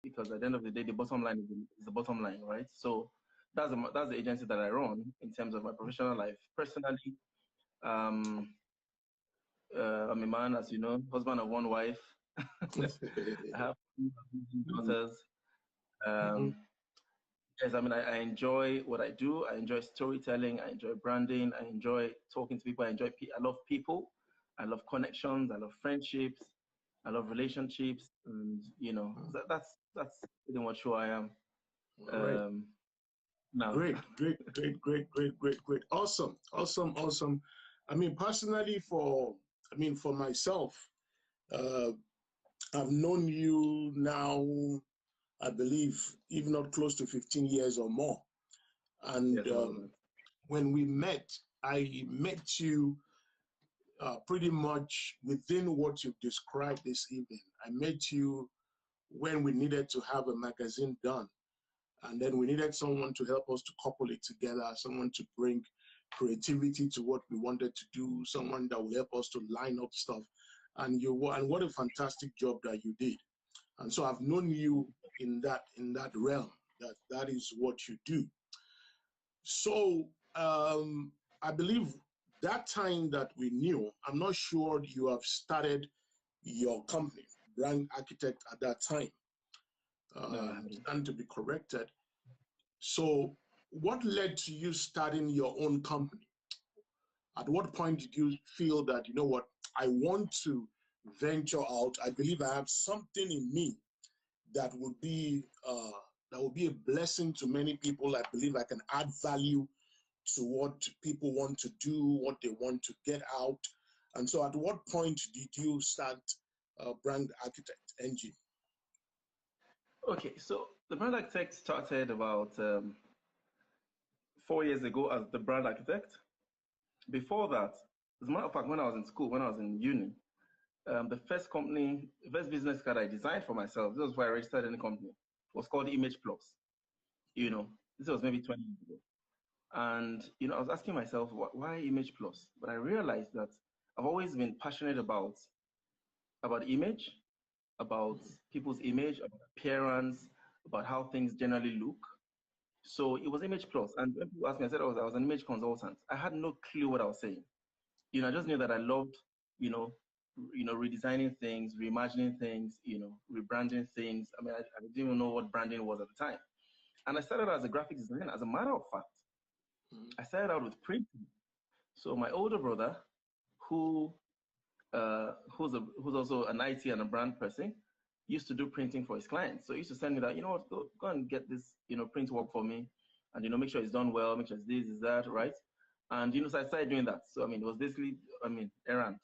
because at the end of the day, the bottom line is the bottom line, right? So that's the agency that I run in terms of my professional life. Personally, I'm a man, as you know, husband of one wife. I have two daughters. Yes, I mean, I enjoy what I do. I enjoy storytelling. I enjoy branding. I enjoy talking to people. I love people. I love connections. I love friendships. I love relationships. And, that's pretty much who I am. Right. Now. Great. Awesome. I mean, personally, for myself, I've known you now, I believe, even not close to 15 years or more. And yes, when we met, I met you pretty much within what you've described this evening. I met you when we needed to have a magazine done. And then we needed someone to help us to couple it together, someone to bring creativity to what we wanted to do, someone that will help us to line up stuff. And what a fantastic job that you did. And so I've known you in that realm, that is what you do. So I believe that time that we knew, I'm not sure you have started your company, Brand Architect, at that time. And to be corrected. So what led to you starting your own company? At what point did you feel that, you know what, I want to venture out? I believe I have something in me that would be a blessing to many people. I believe I can add value to what people want to do, what they want to get out. And so at what point did you start Brand Architect, NG? Okay, so the Brand Architect started about 4 years ago as the Brand Architect. Before that, as a matter of fact, when I was in school, when I was in uni, the first business card I designed for myself, this was why I registered in the company, was called Image Plus. This was maybe 20 years ago. And, I was asking myself, why Image Plus? But I realized that I've always been passionate about image, about people's image, about appearance, about how things generally look. So it was Image Plus. And when people asked me, I said I was an image consultant. I had no clue what I was saying. I just knew that I loved, redesigning things, reimagining things, rebranding things. I mean, I didn't even know what branding was at the time. And I started as a graphic designer. As a matter of fact, I started out with printing. So my older brother, who's also an IT and a brand person, used to do printing for his clients. So he used to send me that, go and get this, print work for me, and make sure it's done well, make sure it's this, is that, right? And so I started doing that. So it was basically, errands.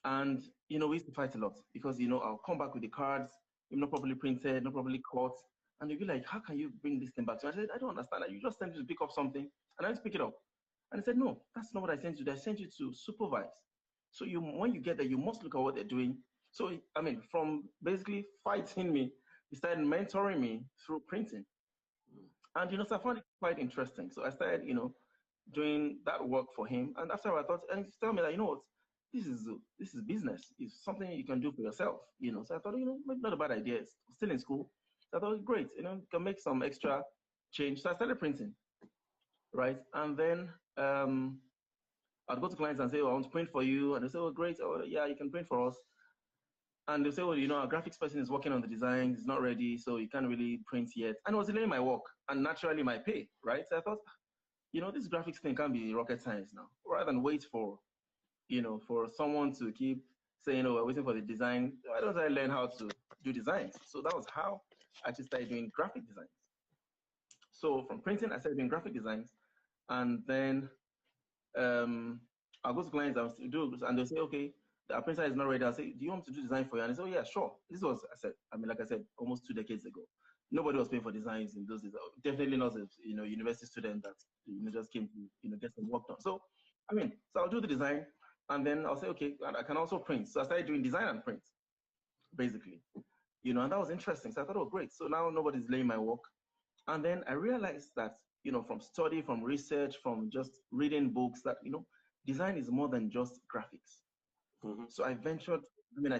And we used to fight a lot because I'll come back with the cards, not properly printed, not properly cut, and they'd be like, "How can you bring this thing back?" So I said, "I don't understand that. You just sent me to pick up something, and I just pick it up." And he said, "No, that's not what I sent you. I sent you to supervise. So when you get there, you must look at what they're doing." So from basically fighting me, he started mentoring me through printing, and so I found it quite interesting. So I started, doing that work for him, and after I thought, and he told me that what. This is business. It's something you can do for yourself, So I thought, maybe not a bad idea. It's still in school. So I thought, great, you can make some extra change. So I started printing, right? And then I'd go to clients and say, I want to print for you. And they say, oh, great. Oh, yeah, you can print for us. And they say, well, our graphics person is working on the design. It's not ready, so you can't really print yet. And it was delaying my work and naturally my pay, right? So I thought, this graphics thing can't be rocket science now. Rather than wait for someone to keep saying, oh, we're waiting for the design, why don't I learn how to do designs? So that was how I actually started doing graphic designs. So from printing, I started doing graphic designs. And then I'll go to clients and they'll say, okay, the printer is not ready. I'll say, do you want me to do design for you? And they say, oh, yeah, sure. This was, like I said, almost 2 decades ago. Nobody was paying for designs in those days. Definitely not a university student that just came to get some work done. So I'll do the design. And then I'll say, okay, and I can also print. So I started doing design and print, basically. And that was interesting. So I thought, oh, great. So now nobody's laying my work. And then I realized that, from study, from research, from just reading books, that, design is more than just graphics. So I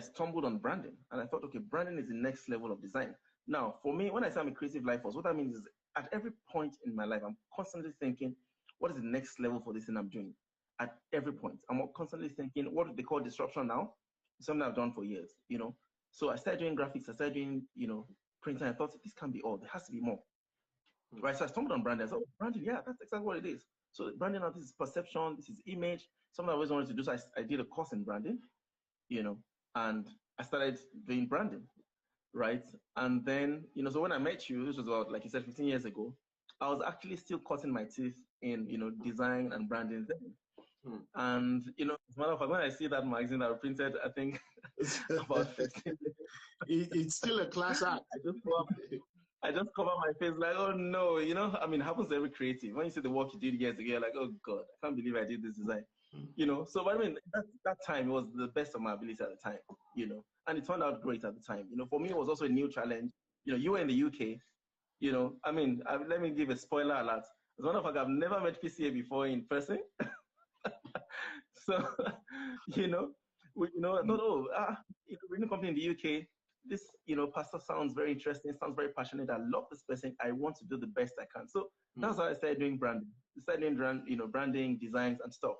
stumbled on branding. And I thought, okay, branding is the next level of design. Now, for me, when I say I'm a creative life force, what that means is at every point in my life, I'm constantly thinking, what is the next level for this thing I'm doing? At every point, I'm constantly thinking, what they call disruption now? It's something I've done for years, you know. So I started doing graphics, I started doing, you know, printing. I thought this can't be all. There has to be more, right? So I stumbled on branding. I thought, oh, branding, yeah, that's exactly what it is. So branding now, this is perception, this is image. Something I always wanted to do. So I did a course in branding, you know, and I started doing branding, right? And then, you know, so when I met you, this was about, like you said, 15 years ago, I was actually still cutting my teeth in, you know, design and branding then. And, you know, as a matter of fact, when I see that magazine that I printed, I think about 15 it's still a class act. I just cover my face like, oh no, you know, I mean, it happens to every creative. When you see the work you did years ago, you're like, oh God, I can't believe I did this design. You know, so but I mean, that time was the best of my ability at the time, you know, and it turned out great at the time. You know, for me, it was also a new challenge. You know, you were in the UK, you know, I mean, let me give a spoiler alert. As a matter of fact, I've never met PCA before in person. So, you know, I thought, oh, you know, we're in a company in the UK. This, you know, pastor sounds very interesting, sounds very passionate. I love this person. I want to do the best I can. So that's how I started doing branding. I started doing you know, branding, designs, and stuff.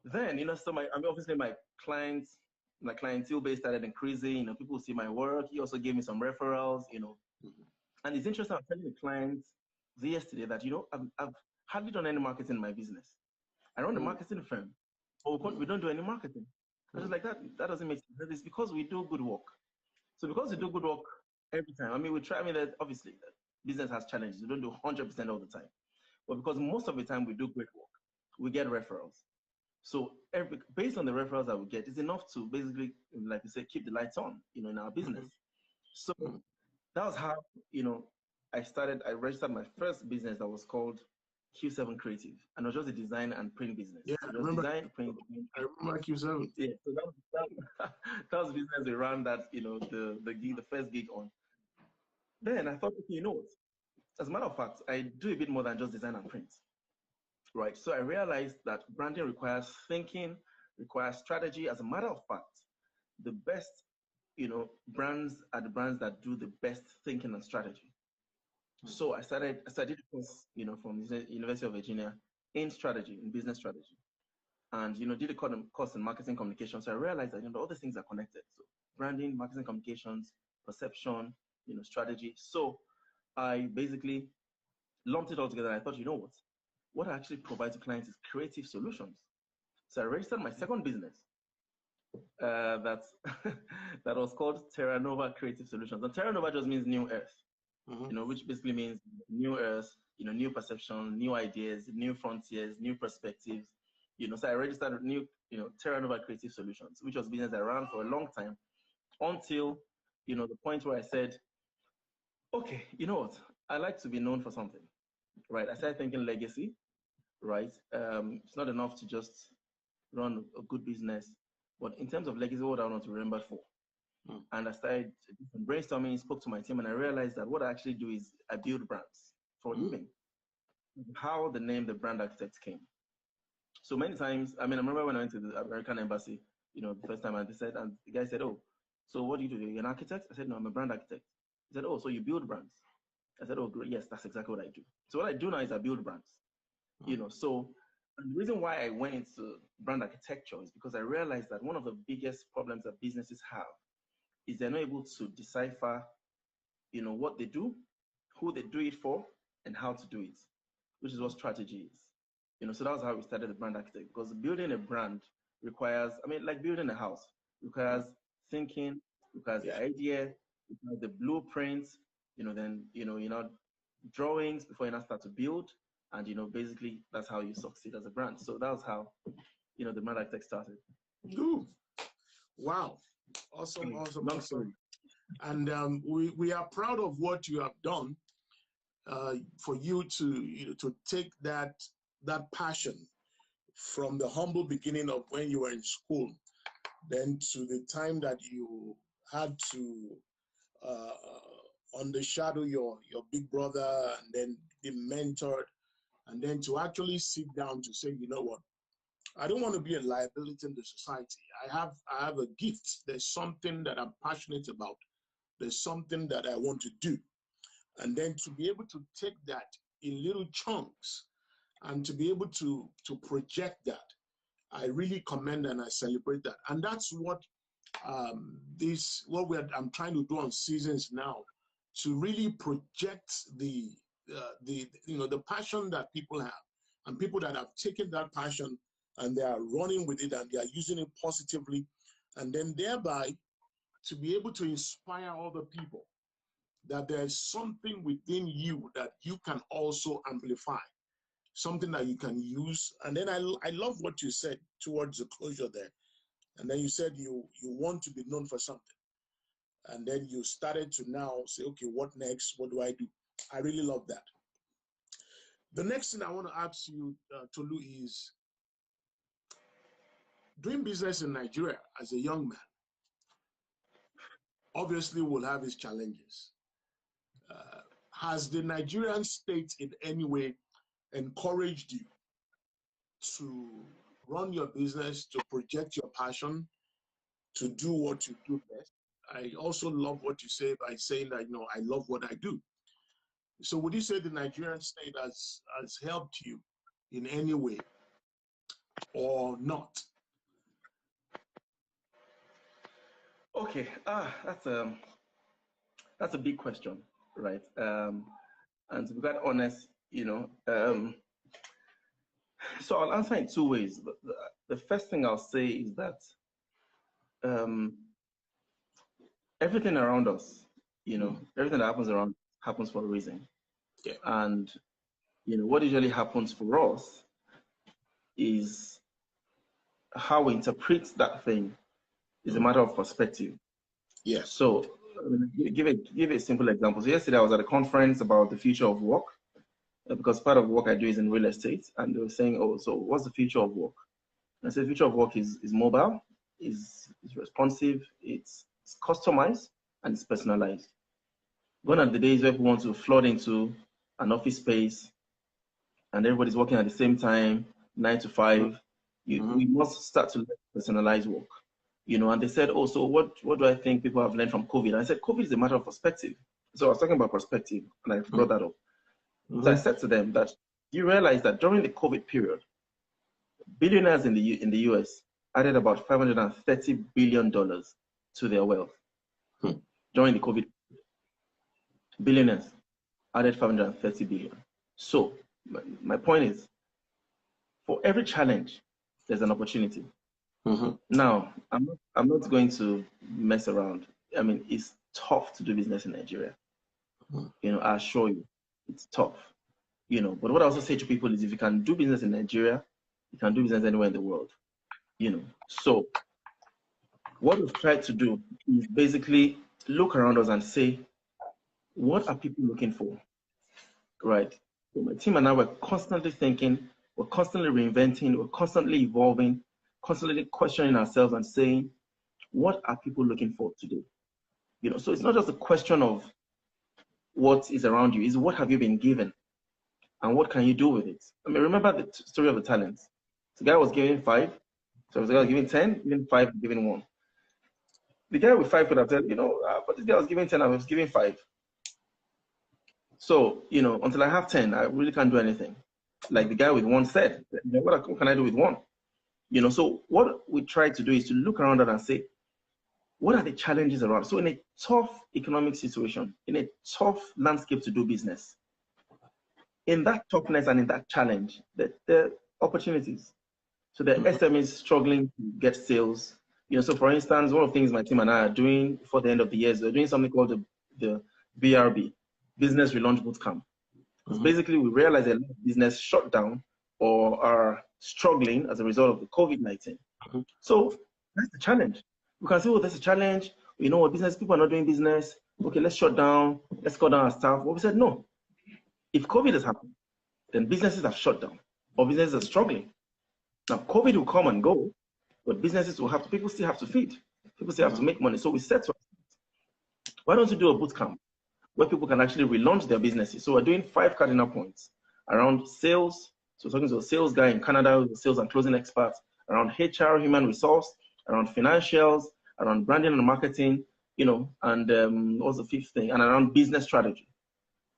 Then, you know, so I mean, obviously my clientele base started increasing. You know, people see my work. He also gave me some referrals. You know, and it's interesting. I'm telling the clients yesterday that, you know, I've hardly done any marketing in my business. I run a marketing firm, but we don't do any marketing. I was like, that doesn't make sense. It's because we do good work. So because we do good work every time, I mean, we try, I mean, that obviously business has challenges. We don't do 100% all the time. But because most of the time we do great work, we get referrals. So based on the referrals that we get, it's enough to basically, like you say, keep the lights on, you know, in our business. So that was how, you know, I registered my first business that was called Q7 Creative, and it was just a design and print business. Yeah, so I remember Q7. Yeah, so that was business we ran that, you know, the first gig on. Then I thought, okay, you know what? As a matter of fact, I do a bit more than just design and print, right? So I realized that branding requires thinking, requires strategy. As a matter of fact, the best, you know, brands are the brands that do the best thinking and strategy. So I studied a course, you know, from the University of Virginia in strategy, in business strategy, and, you know, did a course in marketing communication. So I realized that, you know, all these things are connected. So branding, marketing communications, perception, you know, strategy. So I basically lumped it all together. And I thought, you know what I actually provide to clients is creative solutions. So I registered my second business that that was called Terra Nova Creative Solutions. And Terra Nova just means new earth. You know, which basically means new earth, you know, new perception, new ideas, new frontiers, new perspectives. You know, so I registered a new, you know, Terra Nova Creative Solutions, which was business I ran for a long time until, you know, the point where I said, okay, you know what, I like to be known for something, right? I started thinking legacy, right? It's not enough to just run a good business, but in terms of legacy, what I want to be remembered for. And I started brainstorming, spoke to my team, and I realized that what I actually do is I build brands for a living. How the name, the brand architect came. So many times, I mean, I remember when I went to the American embassy, you know, the first time, and the guy said, oh, so what do you do? You're an architect? I said, no, I'm a brand architect. He said, oh, so you build brands? I said, oh, great. Yes, that's exactly what I do. So what I do now is I build brands, you know. So and the reason why I went into brand architecture is because I realized that one of the biggest problems that businesses have is they're not able to decipher, you know, what they do, who they do it for, and how to do it, which is what strategy is. You know, so that was how we started the brand architect, because building a brand requires, I mean, like building a house, requires thinking, requires the idea, requires the blueprints, you know, then, you know, drawings before you now start to build. And, you know, basically that's how you succeed as a brand. So that was how, you know, the brand architect started. Ooh. Wow. Awesome. And we are proud of what you have done for you to, you know, to take that passion from the humble beginning of when you were in school, then to the time that you had to undershadow your big brother and then be mentored, and then to actually sit down to say, you know what, I don't want to be a liability in the society. I have a gift. There's something that I'm passionate about. there's something that I want to do. And then to be able to take that in little chunks and to be able to project that, I really commend and I celebrate that. And that's what I'm trying to do on Seasons now, to really project the passion that people have, and people that have taken that passion and they are running with it and they are using it positively, and then thereby to be able to inspire other people that there's something within you that you can also amplify, something that you can use. And then I love what you said towards the closure there. And then you said you want to be known for something. And then you started to now say, okay, what next? What do I do? I really love that. The next thing I want to ask you, Tolu, is doing business in Nigeria as a young man obviously will have its challenges. Has the Nigerian state in any way encouraged you to run your business, to project your passion, to do what you do best? I also love what you say by saying that, I love what I do. So would you say the Nigerian state has helped you in any way or not? Okay, that's a big question, right? And to be quite honest, so I'll answer in two ways. The first thing I'll say is that everything around us, everything that happens around happens for a reason. Yeah. And what usually happens for us is how we interpret that thing is a matter of perspective. Yes. So give a simple example. So yesterday I was at a conference about the future of work, because part of the work I do is in real estate, and they were saying, oh, so what's the future of work? And I said, the future of work is mobile, is responsive, it's customized, and it's personalized. Gone are the days where people want to flood into an office space and everybody's working at the same time, 9 to 5. We must start to personalize work. And they said, oh, so what do I think people have learned from COVID? And I said, COVID is a matter of perspective. So I was talking about perspective, and I brought that up. So I said to them that you realize that during the COVID period, billionaires in the US added about $530 billion to their wealth. During the COVID, billionaires added $530 billion. So my point is, for every challenge, there's an opportunity. Now, I'm not going to mess around. I mean, it's tough to do business in Nigeria. I assure you, it's tough. But what I also say to people is, if you can do business in Nigeria, you can do business anywhere in the world. So what we've tried to do is basically look around us and say, what are people looking for, right? So my team and I were constantly thinking, we're constantly reinventing, we're constantly evolving, constantly questioning ourselves and saying, what are people looking for today? So it's not just a question of what is around you, it's what have you been given and what can you do with it? I mean, remember the story of the talents. The guy was given 5, so the guy was given 10, given 5, given 1. The guy with 5 could have said, but this guy was given 10, I was given 5. So, until I have 10, I really can't do anything. Like the guy with 1 said, what can I do with 1? So what we try to do is to look around and say, what are the challenges around? So in a tough economic situation, in a tough landscape to do business, in that toughness and in that challenge, there are opportunities. So the SMEs struggling to get sales. So for instance, one of the things my team and I are doing before the end of the year is we're doing something called the BRB, Business Relaunch Bootcamp. Basically, we realize that business shut down or are struggling as a result of the COVID-19. So that's the challenge. We can say, oh, that's a challenge. What business people are not doing business. Okay, let's shut down. Let's cut down our staff. But we said, no. If COVID has happened, then businesses have shut down or businesses are struggling. Now, COVID will come and go, but businesses will people still have to feed. People still have to make money. So we said to ourselves, why don't you do a bootcamp where people can actually relaunch their businesses? So we're doing 5 cardinal points around sales. So talking to a sales guy in Canada, a sales and closing expert, around HR, human resource, around financials, around branding and marketing, you know, and what's the fifth thing? And around business strategy.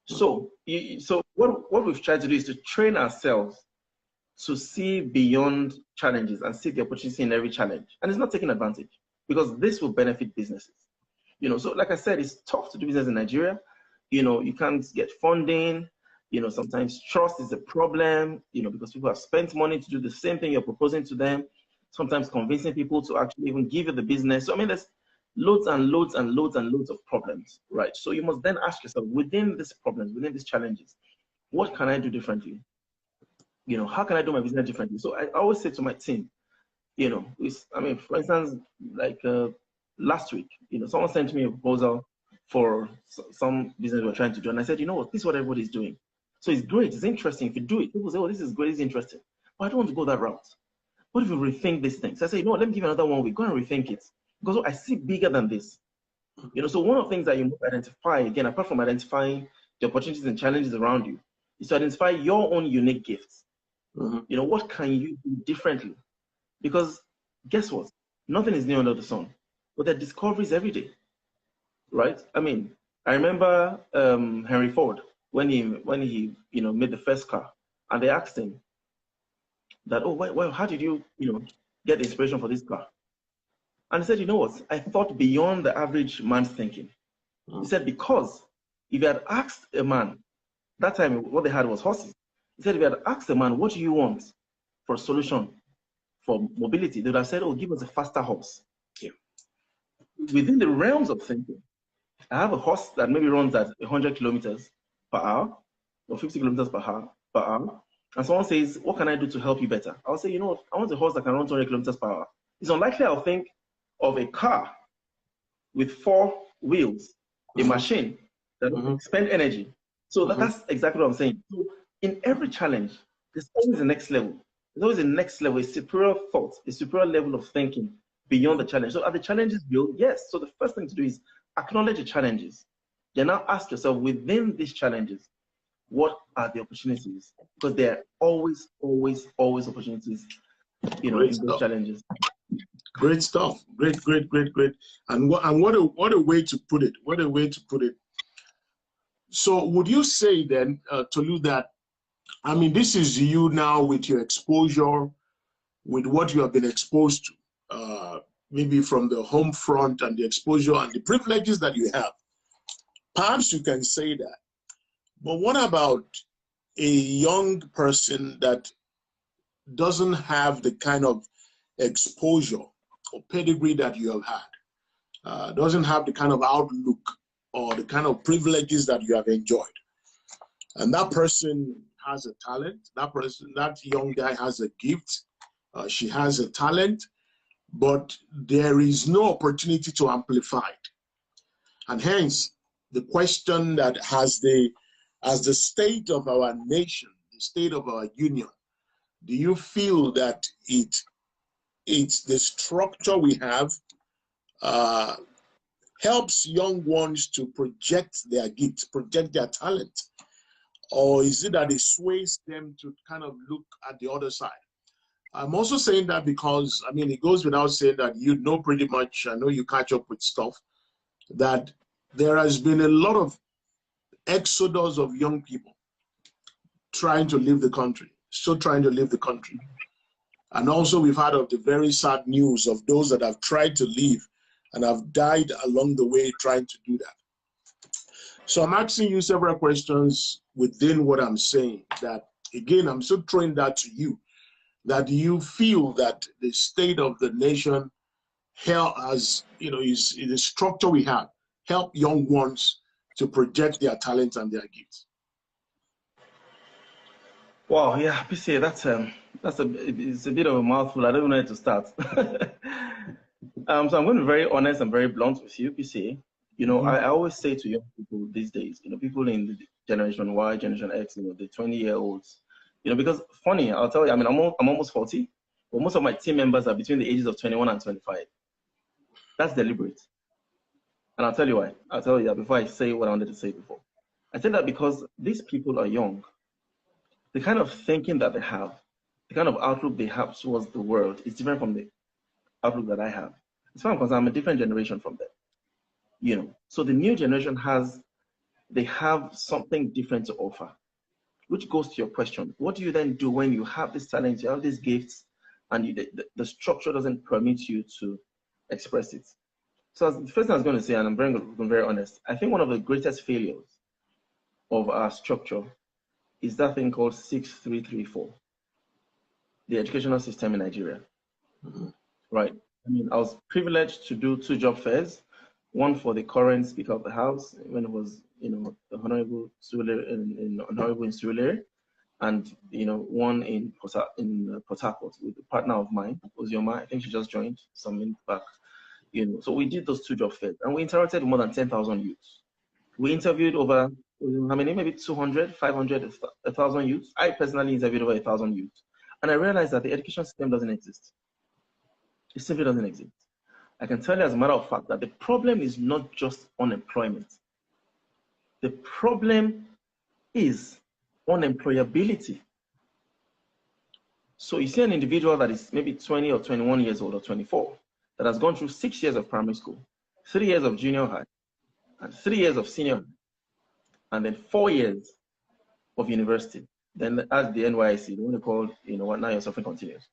So, what we've tried to do is to train ourselves to see beyond challenges and see the opportunity in every challenge. And it's not taking advantage, because this will benefit businesses. You know, so like I said, it's tough to do business in Nigeria. You know, you can't get funding. You know, sometimes trust is a problem, you know, because people have spent money to do the same thing you're proposing to them. Sometimes convincing people to actually even give you the business. So, I mean, there's loads and loads and loads and loads of problems, right? So you must then ask yourself, within these problems, within these challenges, what can I do differently? You know, how can I do my business differently? So I always say to my team, you know, I mean, for instance, like last week, you know, someone sent me a proposal for some business we're trying to do. And I said, you know what, this is what everybody's doing. So it's great, it's interesting. If you do it, people say, oh, this is great, it's interesting. But I don't want to go that route. What if you rethink this thing? So I say, you know what, let me give you another one week, go and rethink it. Because I see bigger than this. You know, so one of the things that you must identify, again, apart from identifying the opportunities and challenges around you, is to identify your own unique gifts. You know, what can you do differently? Because guess what? Nothing is new under the sun, but there are discoveries every day, right? I mean, I remember Henry Ford when he you know, made the first car, and they asked him that, oh, well, how did you, you know, get the inspiration for this car? And he said, you know what? I thought beyond the average man's thinking. He said, because if you had asked a man, that time what they had was horses. He said, if you had asked a man, what do you want for a solution for mobility, they would have said, oh, give us a faster horse. Yeah. Within the realms of thinking, I have a horse that maybe runs at 100 kilometers per hour or 50 kilometers per hour. And someone says, what can I do to help you better? I'll say, you know what? I want a horse that can run 200 kilometers per hour. It's unlikely I'll think of a car with 4 wheels, a machine that will expend energy. So that's exactly what I'm saying. So in every challenge, there's always a next level. There's always a next level, a superior thought, a superior level of thinking beyond the challenge. So are the challenges real? Yes. So the first thing to do is acknowledge the challenges. Then now ask yourself, within these challenges, what are the opportunities? Because there are always, always, always opportunities, you know, in those challenges. Great stuff. Great. And what a way to put it. What a way to put it. So would you say then, Tolu, that, I mean, this is you now with your exposure, with what you have been exposed to, maybe from the home front and the exposure and the privileges that you have. Perhaps you can say that. But what about a young person that doesn't have the kind of exposure or pedigree that you have had, doesn't have the kind of outlook or the kind of privileges that you have enjoyed? And that person has a talent, that young guy has a gift, she has a talent, but there is no opportunity to amplify it. And hence, the question that as the state of our nation, the state of our union, do you feel that it's the structure we have helps young ones to project their gifts, project their talent? Or is it that it sways them to kind of look at the other side? I'm also saying that because, I mean, it goes without saying that you know pretty much, I know you catch up with stuff, that there has been a lot of exodus of young people trying to leave the country, still trying to leave the country. And also we've heard of the very sad news of those that have tried to leave and have died along the way trying to do that. So I'm asking you several questions within what I'm saying that, again, I'm still throwing that to you, that you feel that the state of the nation has, you know, is the structure we have, help young ones to project their talents and their gifts. Wow, yeah, PCA, it's a bit of a mouthful. I don't know where to start. So I'm going to be very honest and very blunt with you, PCA. You know, I always say to young people these days, you know, people in the Generation Y, Generation X, you know, the 20-year-olds, you know, because funny, I'll tell you, I mean, I'm almost 40, but most of my team members are between the ages of 21 and 25. That's deliberate. And I'll tell you why. I'll tell you that before I say what I wanted to say before. I say that because these people are young. The kind of thinking that they have, the kind of outlook they have towards the world is different from the outlook that I have. As far as I'm concerned, I'm a different generation from them. you know. So the new generation they have something different to offer, which goes to your question. What do you then do when you have this talent, you have these gifts, and the structure doesn't permit you to express it? So the first thing I was going to say, and I'm very honest, I think one of the greatest failures of our structure is that thing called 6334, the educational system in Nigeria. Mm-hmm. Right. I mean, I was privileged to do 2 job fairs, one for the current Speaker of the House when it was, you know, the Honorable Honorable in Surulere, and you know, one in Port Harcourt with a partner of mine, Ozioma. I think she just joined some minutes back. You know, so we did those 2 job fairs, and we interacted with more than 10,000 youths. We interviewed over how many? Maybe 200, 500, 1,000 youths. I personally interviewed over 1,000 youths, and I realized that the education system doesn't exist. It simply doesn't exist. I can tell you as a matter of fact that the problem is not just unemployment. The problem is unemployability. So you see an individual that is maybe 20 or 21 years old or 24 that has gone through 6 years of primary school, 3 years of junior high, and 3 years of senior high, and then 4 years of university. Then as the NYC, the one they call, you know what, now your suffering continues.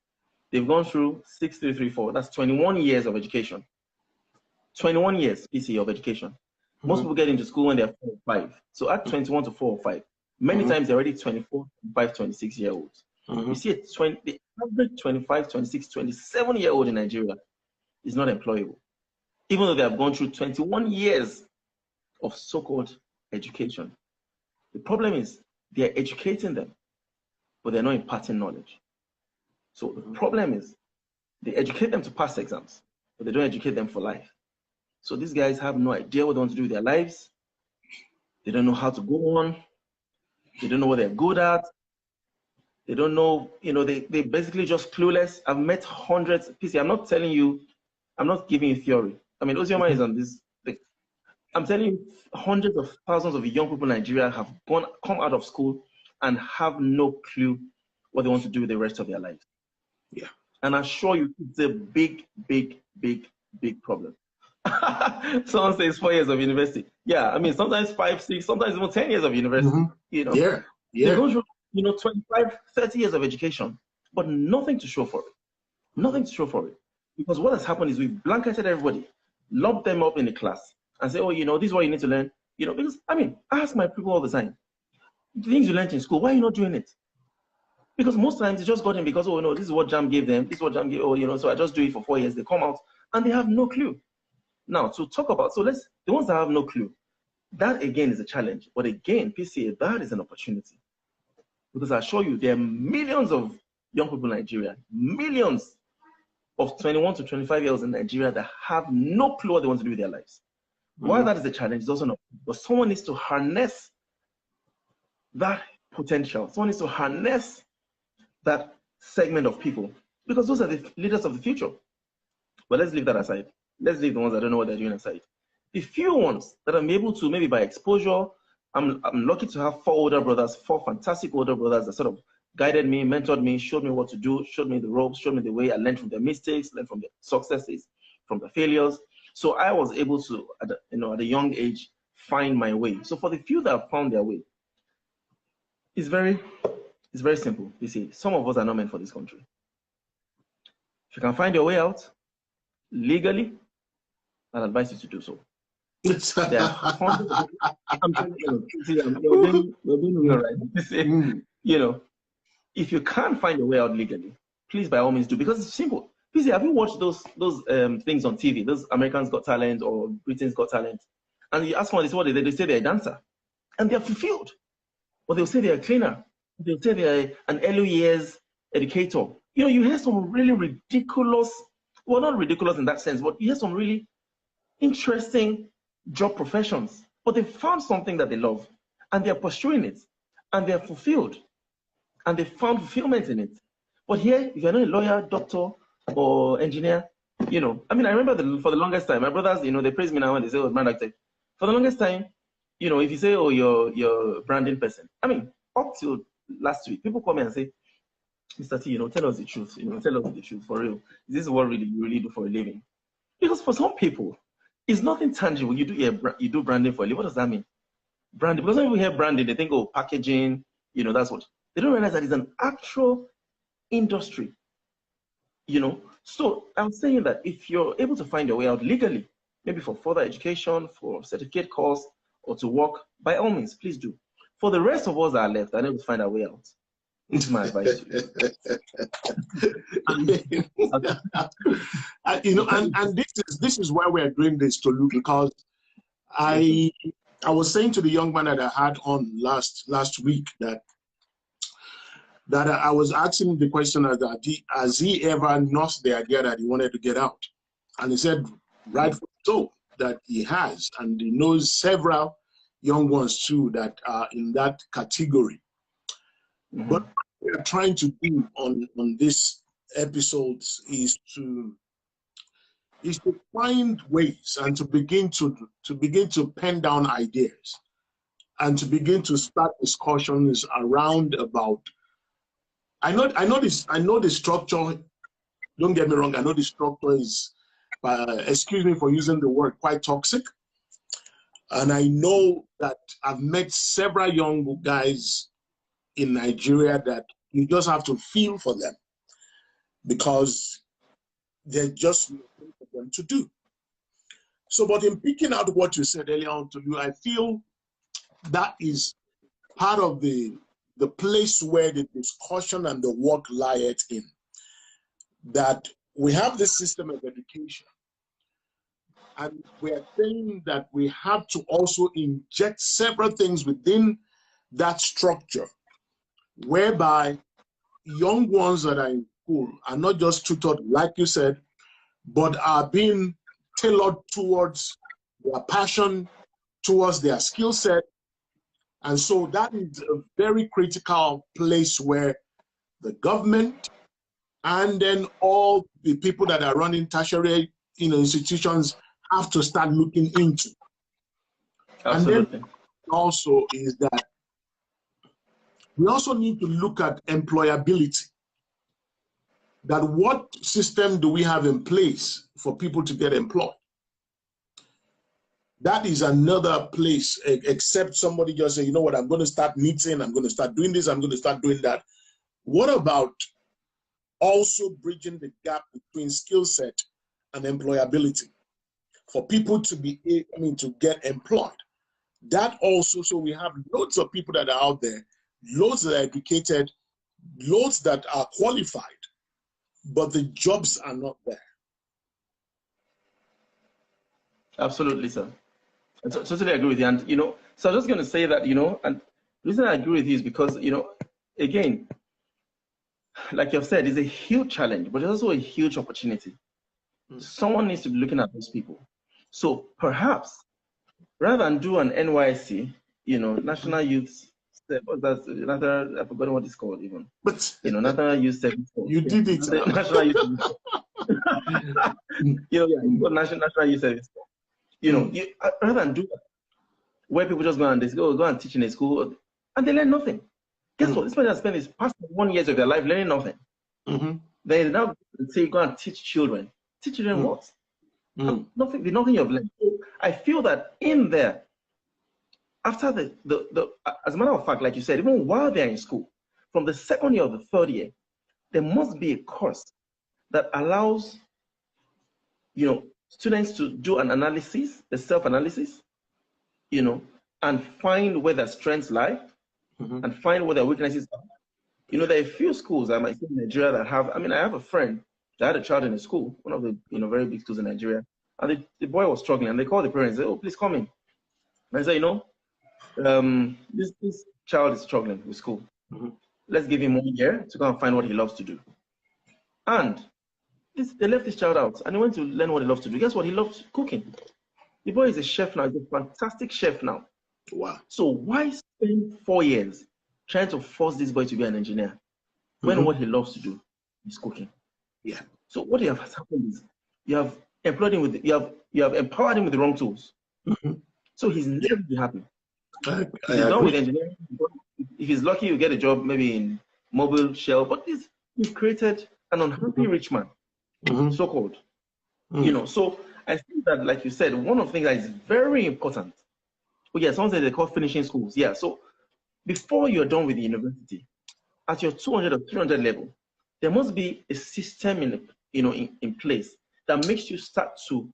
They've gone through 6334. That's 21 years of education. 21 years PC of education. Mm-hmm. Most people get into school when they're 4 or 5. So at 21 to 4 or 5, many times they're already 24, 25, 26 year olds. You see the average 25, 26, 27 year old in Nigeria is not employable, even though they have gone through 21 years of so-called education. The problem is they're educating them, but they're not imparting knowledge. So the problem is they educate them to pass exams, but they don't educate them for life. So these guys have no idea what they want to do with their lives. They don't know how to go on. They don't know what they're good at. They don't know, you know, they basically just clueless. I've met hundreds. PC, I'm not telling you, I'm not giving you theory. I mean, Ozioma is on this thing. I'm telling you, hundreds of thousands of young people in Nigeria have come out of school and have no clue what they want to do with the rest of their lives. Yeah. And I assure you, it's a big, big, big, big problem. Someone says 4 years of university. Yeah, I mean, sometimes 5, 6, sometimes even 10 years of university. You know, yeah. They go through, you know, 25, 30 years of education, but nothing to show for it. Nothing to show for it. Because what has happened is we've blanketed everybody, locked them up in a class, and say, oh, you know, this is what you need to learn. You know, because I mean, I ask my people all the time, the things you learned in school, why are you not doing it? Because most times they just got in because, oh no, this is what JAM gave them, this is what JAM gave, oh, you know, so I just do it for 4 years. They come out and they have no clue. Now, to talk about, the ones that have no clue, that again is a challenge. But again, PCA, that is an opportunity. Because I assure you, there are millions of young people in Nigeria, millions of 21 to 25 year olds in Nigeria that have no clue what they want to do with their lives. Why that is a challenge is also not, but someone needs to harness that potential. Someone needs to harness that segment of people, because those are the leaders of the future. But let's leave that aside. Let's leave the ones that don't know what they're doing aside. The few ones that I'm able to, maybe by exposure, I'm lucky to have 4 older brothers, 4 fantastic older brothers that sort of guided me, mentored me, showed me what to do, showed me the ropes, showed me the way. I learned from their mistakes, learned from their successes, from the failures. So I was able to, at a young age, find my way. So for the few that have found their way, it's very simple. You see, some of us are not meant for this country. If you can find your way out legally, I'll advise you to do so. There are hundreds of, I'm telling you, we're being real, right? You know, if you can't find your way out legally, please by all means do, because it's simple. Please, have you watched those things on TV? Those Americans Got Talent or Britain's Got Talent, and you ask them what they say they're a dancer, and they're fulfilled, or they'll say they're a cleaner, they'll say they're an early years educator. You know, you hear some really ridiculous, well, not ridiculous in that sense, but you hear some really interesting job professions, but they found something that they love, and they're pursuing it, and they're fulfilled, and they found fulfillment in it. But here, if you're not a lawyer, doctor, or engineer, you know, I mean, I remember for the longest time, my brothers, you know, they praise me now when they say, oh, brand architect. For the longest time, you know, if you say, oh, you're a branding person, I mean, up till last week, people come in and say, Mr. T, you know, tell us the truth, you know, tell us the truth for real. This is what really you really do for a living. Because for some people, It's nothing tangible. You do branding for a living. What does that mean? Branding, because when people hear branding, they think, oh, packaging, that's what. They don't realize that it's an actual industry, So I'm saying that if you're able to find your way out legally, maybe for further education, for certificate course, or to work, by all means, please do. For the rest of us that are left, I'm able to find our way out. This is my advice to you. And this is why we're doing this, Tolu, because I was saying to the young man that I had on last week that I was asking the question has he ever lost the idea that he wanted to get out? And he said, rightfully so, that he has, and he knows several young ones too that are in that category. Mm-hmm. But what we're trying to do on this episodes is to find ways and to begin to pen down ideas and to begin to start discussions around about. I know the structure. Don't get me wrong. I know the structure is, excuse me for using the word, quite toxic. And I know that I've met several young guys in Nigeria that you just have to feel for them because they're just nothing for them to do. So, but in picking out what you said earlier on to you, I feel that is part of the place where the discussion and the work lie in. That we have this system of education, and we are saying that we have to also inject several things within that structure, whereby young ones that are in school are not just tutored, like you said, but are being tailored towards their passion, towards their skill set. And so that is a very critical place where the government and then all the people that are running tertiary institutions have to start looking into. Absolutely. And then also is that we also need to look at employability. That what system do we have in place for people to get employed? That is another place, except somebody just say, you know what, I'm going to start meeting, I'm going to start doing this, I'm going to start doing that. What about also bridging the gap between skill set and employability for people to to get employed? That also, so we have loads of people that are out there, loads that are educated, loads that are qualified, but the jobs are not there. Absolutely, sir. I totally agree with you. And, so I'm just going to say that, and the reason I agree with you is because, again, like you've said, it's a huge challenge, but it's also a huge opportunity. Someone needs to be looking at those people. So perhaps, rather than do an NYC, National Youth, that's another, I've forgotten what it's called even. But National Youth Service. You did it. National Youth Service. National Youth Service. Rather than do that, where people just go and teach in a school and they learn nothing. Guess what? This person has spent his past 1 year of their life learning nothing. They now say go and teach children. Teach children what? Nothing you've learned. So I feel that in there, after as a matter of fact, like you said, even while they're in school, from the second year or the third year, there must be a course that allows students to do an analysis, a self-analysis, and find where their strengths lie, and find where their weaknesses are. There are a few schools I might see in Nigeria that have, I have a friend that had a child in a school, one of the very big schools in Nigeria, and the boy was struggling, and they called the parents and said, oh, please come in. And I said, this child is struggling with school. Let's give him 1 year to go and find what he loves to do. And they left this child out, and he went to learn what he loves to do. Guess what? He loves cooking. The boy is a chef now. He's a fantastic chef now. Wow. So why spend 4 years trying to force this boy to be an engineer when what he loves to do is cooking? Yeah. So what has happened is you have employed him with you have empowered him with the wrong tools. So he's never be happy. If he's done with engineering, if he's lucky, you get a job maybe in mobile shell. But you've created an unhappy rich man, so-called. So I think that, like you said, one of the things that is very important. Oh, yeah, someone said they call finishing schools. Yeah, so before you're done with the university, at your 200 or 300 level, there must be a system in place that makes you start to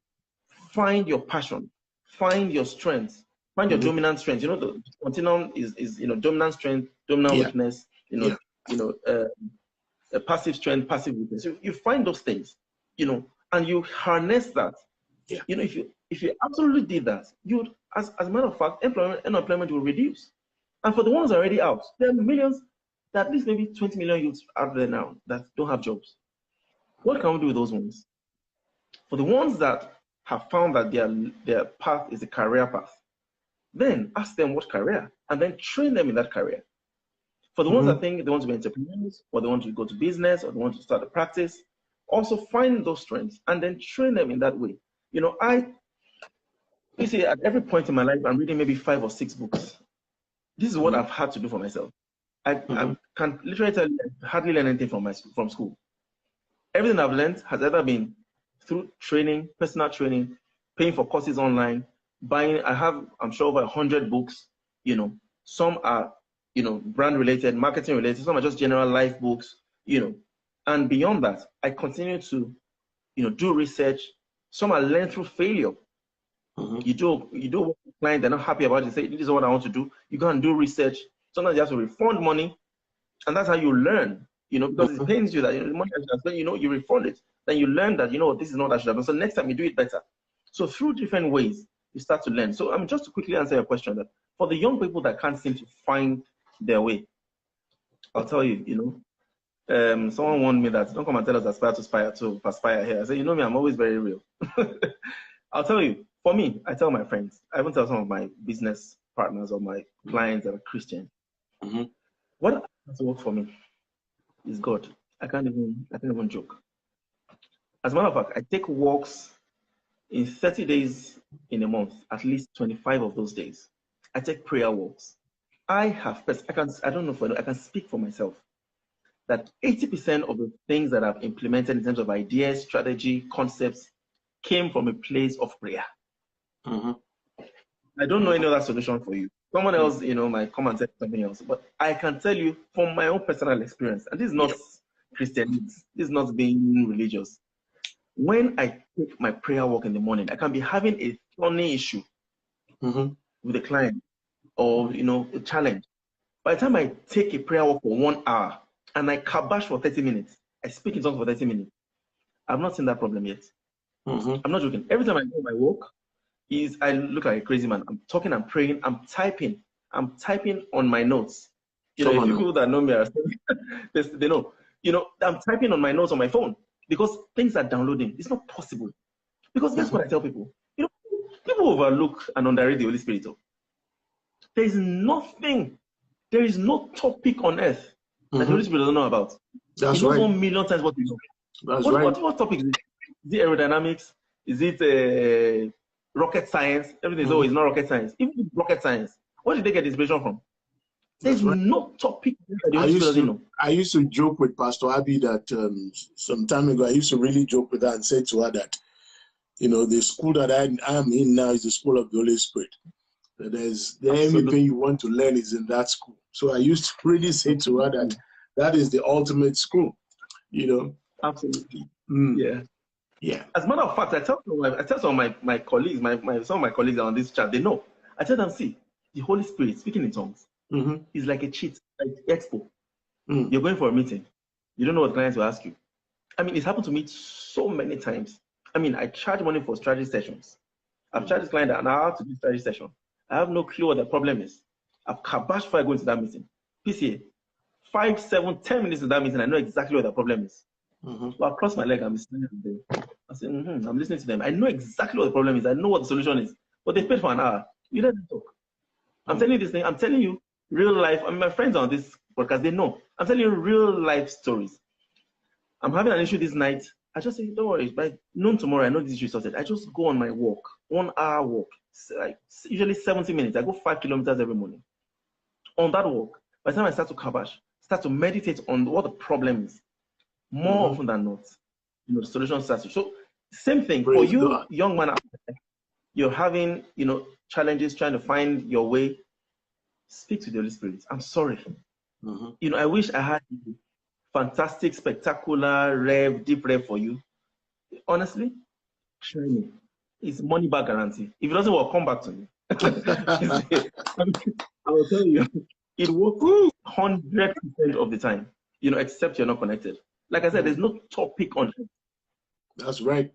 find your passion, find your strengths, find your dominant strengths. You know, the continuum is dominant strength, dominant weakness. A passive strength, passive weakness. You find those things, and you harness that. Yeah. If you absolutely did that, you'd, as a matter of fact, unemployment will reduce. And for the ones already out, there are millions, at least maybe 20 million youths out there now that don't have jobs. What can we do with those ones? For the ones that have found that their path is a career path, then ask them what career, and then train them in that career. For the ones that think they want to be entrepreneurs, or they want to go to business, or they want to start a practice, also find those strengths and then train them in that way. You see, at every point in my life, I'm reading maybe 5 or 6 books. This is what I've had to do for myself. I can literally tell you, I hardly learn anything from school. Everything I've learned has either been through training, personal training, paying for courses online, buying. I have, I'm sure, over 100 books. Some are, brand related, marketing related. Some are just general life books. And beyond that, I continue to, do research. Some are learned through failure. You do work with a client, they're not happy about it. You say, this is what I want to do. You go and do research. Sometimes you have to refund money, and that's how you learn. Because it pains you that the money I should have spent, you refund it. Then you learn that this is not what I should have done. So next time you do it better. So through different ways, you start to learn. So just to quickly answer your question, that for the young people that can't seem to find their way, I'll tell you, someone warned me that don't come and tell us to perspire here. I said, me, I'm always very real. I'll tell you, for me, I tell my friends, I even tell some of my business partners or my clients that are Christian. What has worked for me is God. I can't even joke. As a matter of fact, I take walks in 30 days in a month, at least 25 of those days. I take prayer walks. I don't know if I can speak for myself that 80% of the things that I've implemented in terms of ideas, strategy, concepts came from a place of prayer. I don't know any other solution for you. Someone else, might come and say something else, but I can tell you from my own personal experience, and this is not Christianity, this is not being religious. When I take my prayer walk in the morning, I can be having a thorny issue with a client or, a challenge. By the time I take a prayer walk for 1 hour and I kabash for 30 minutes, I speak in tongues for 30 minutes, I've not seen that problem yet. I'm not joking. Every time I do my walk, I look like a crazy man. I'm talking, I'm praying, I'm typing on my notes. If people that know me are they know. I'm typing on my notes on my phone because things are downloading. It's not possible. Because guess what I tell people? People overlook and underrate the Holy Spirit. There is no topic on earth that the Holy Spirit doesn't know about. That's he knows right. 1 million times what we know. That's right. What topic is it? Is it aerodynamics? Is it rocket science? Everything is always not rocket science. Even rocket science, where did they get inspiration from? There's no topic that the Holy Spirit doesn't know. I used to joke with Pastor Abby that some time ago, I used to really joke with her and say to her that, the school that I am in now is the school of the Holy Spirit. That anything you want to learn is in that school. So I used to really say to her that is the ultimate school, Absolutely. Yeah. As a matter of fact, I tell some of my colleagues, some of my colleagues on this chat, they know. I tell them, see, the Holy Spirit speaking in tongues is like a cheat, like expo. You're going for a meeting. You don't know what clients will ask you. It's happened to me so many times. I charge money for strategy sessions. I've charged this client an hour to do strategy session. I have no clue what the problem is. I've kabashed before I go into that meeting. PCA, 5, 7, 10 minutes into that meeting, I know exactly what the problem is. So I cross my leg, I'm listening to them. I say, I'm listening to them. I know exactly what the problem is. I know what the solution is. But they paid for an hour. You let them talk. I'm telling you this thing. I'm telling you real life. My friends on this podcast, they know. I'm telling you real life stories. I'm having an issue this night. I just say, don't worry. By noon tomorrow, I know this issue is sorted. I just go on my walk, 1 hour walk, like usually 70 minutes. I go 5 kilometers every morning. On that walk, by the time I start to kabash, start to meditate on what the problem is, more often than not, the solution starts. So Same thing for Praise you, God. young man. You're having, challenges trying to find your way. Speak to the Holy Spirit. I'm sorry. I wish I had fantastic, spectacular, deep rev for you. Honestly, try me. It's money back guarantee. If it doesn't work, come back to me. I will tell you, it works 100% of the time, except you're not connected. Like I said, there's no topic on it. That's right.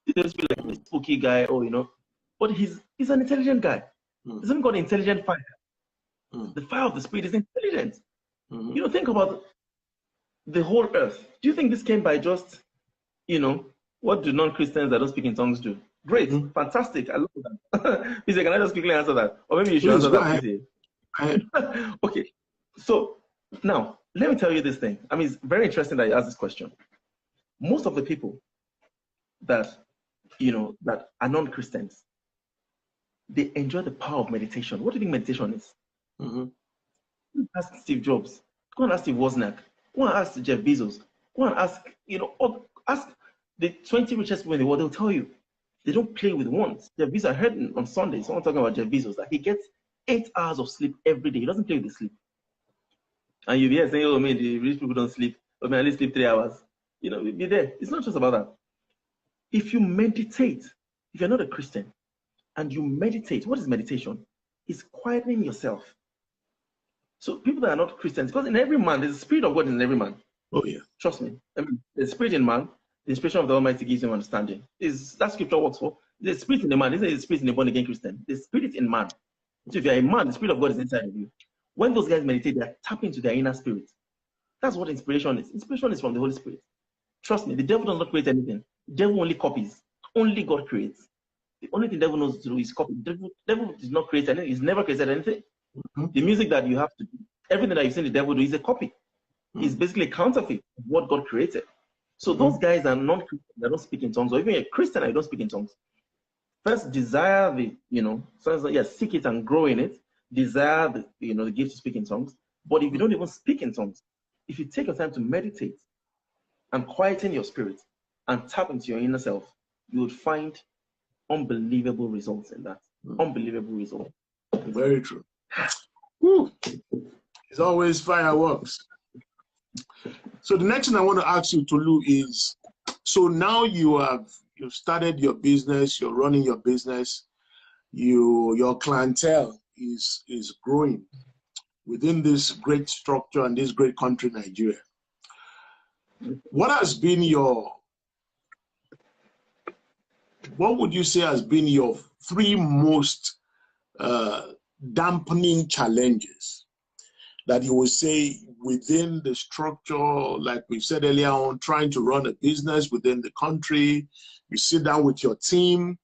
He just be like a spooky guy, but he's an intelligent guy. He's even got intelligent fire. The fire of the Spirit is intelligent. Think about the whole earth. Do you think this came by just, what do non-Christians that don't speak in tongues do? Great, fantastic. I love that. Please, can I just quickly answer that? Or maybe you should answer that, please. Okay. So now, let me tell you this thing. I mean, it's very interesting that you asked this question. Most of the people that, that are non-Christians, they enjoy the power of meditation. What do you think meditation is? Ask Steve Jobs. Go and ask Steve Wozniak. Go and ask Jeff Bezos. Go and ask, ask the 20 richest people in the world. They'll tell you they don't play with wands. Jeff Bezos, I heard on Sunday someone talking about Jeff Bezos that he gets 8 hours of sleep every day. He doesn't play with the sleep. And you'll be here saying, "Oh, man, the rich people don't sleep. Oh, man, I only sleep 3 hours." We'll be there. It's not just about that. If you meditate, if you're not a Christian, and you meditate, what is meditation? It's quietening yourself. So people that are not Christians, because in every man, there's a spirit of God in every man. Oh, yeah. Trust me. I mean, the spirit in man, the inspiration of the Almighty gives him understanding. That scripture works for? The spirit in the man, isn't it the spirit in the born again Christian? The spirit in man. So if you're a man, the spirit of God is inside of you. When those guys meditate, they are tapping into their inner spirit. That's what inspiration is. Inspiration is from the Holy Spirit. Trust me, the devil does not create anything. The devil only copies. Only God creates. The only thing the devil knows to do is copy. The devil does not create anything. He's never created anything. The music that you have to do, everything that you've seen the devil do is a copy. It's basically a counterfeit of what God created. So those guys are non-Christian, they don't speak in tongues, or even a Christian, I don't speak in tongues. First, desire the, seek it and grow in it. Desire the, the gift to speak in tongues. But if you don't even speak in tongues, if you take your time to meditate and quieten your spirit and tap into your inner self, you would find unbelievable results in that. Unbelievable results. Very true. Woo. It's always fireworks. So the next thing I want to ask you, Tolu, is, so now you've started your business, you're running your business, your clientele is growing within this great structure and this great country, Nigeria. What would you say has been your 3 most dampening challenges that you would say within the structure, like we said earlier on, trying to run a business within the country, you sit down with your team,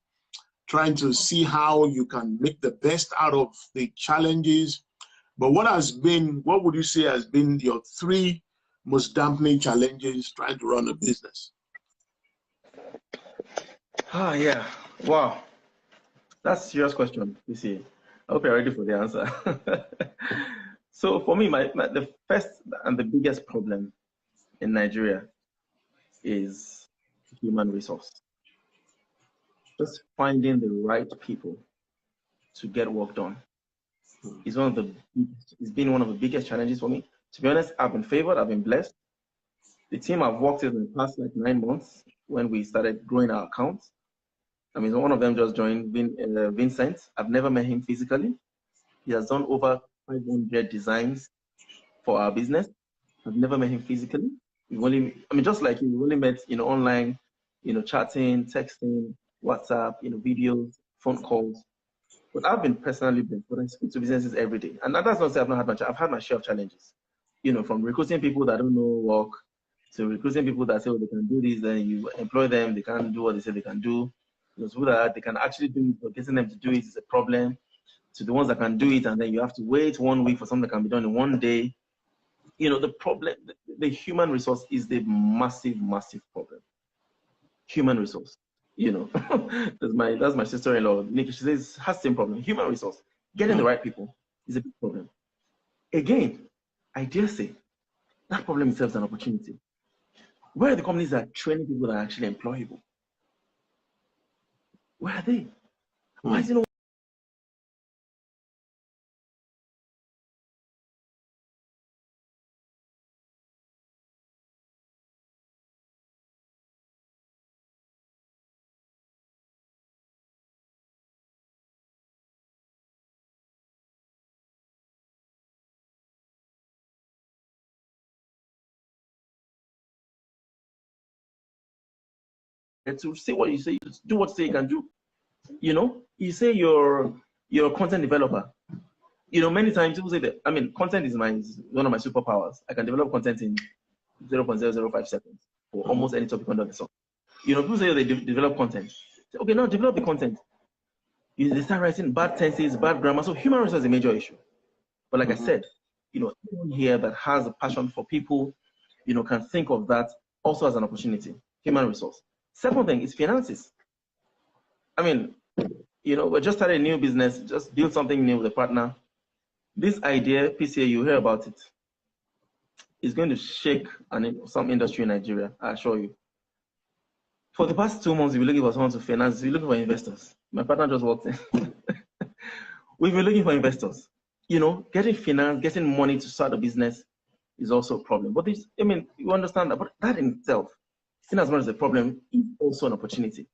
trying to see how you can make the best out of the challenges. But what would you say has been your 3 most dampening challenges trying to run a business? Yeah. Wow. That's a serious question, you see. I hope you're ready for the answer. So for me, the first and the biggest problem in Nigeria is human resource. Just finding the right people to get work done is it's been one of the biggest challenges for me. To be honest, I've been favored, I've been blessed. The team I've worked with in the past 9 months when we started growing our accounts, I mean, one of them just joined, Vincent. I've never met him physically. He has done over 500 designs for our business. I've never met him physically. Just like you, we've only met, online, chatting, texting, WhatsApp, videos, phone calls. But I've been personally blessed. But I speak to businesses every day. And that's not to say I've not had I've had my share of challenges. From recruiting people that don't know work, to recruiting people that say, oh, they can do this, then you employ them, they can't do what they say they can do. Those people that they can actually do it, but getting them to do it is a problem. To the ones that can do it, and then you have to wait 1 week for something that can be done in 1 day. The problem, the human resource is the massive, massive problem. Human resource. That's my sister-in-law, Nikki. She says has the same problem. Human resource. Getting the right people is a big problem. Again, I dare say that problem itself is an opportunity. Where are the companies that are training people that are actually employable? Where are they? Why is it not? To say what you say, do what you say you can do. You know, you say you're a content developer. You know, many times people say that, I mean, content is one of my superpowers. I can develop content in 0.005 seconds for almost any topic under the sun. You know, people say they develop content. Say, okay, now develop the content. They start writing bad tenses, bad grammar. So human resource is a major issue. But like I said, you know, anyone here that has a passion for people, you know, can think of that also as an opportunity, human resource. Second thing is finances. I mean, you know, we just started a new business, just built something new with a partner. This idea, PCA, you hear about it, is going to shake some industry in Nigeria, I assure you. For the past 2 months, we've been looking for someone to finance, we're looking for investors. My partner just walked in. We've been looking for investors. You know, getting finance, getting money to start a business is also a problem. But this, I mean, you understand that, but that in itself, in as much as a problem, is also an opportunity.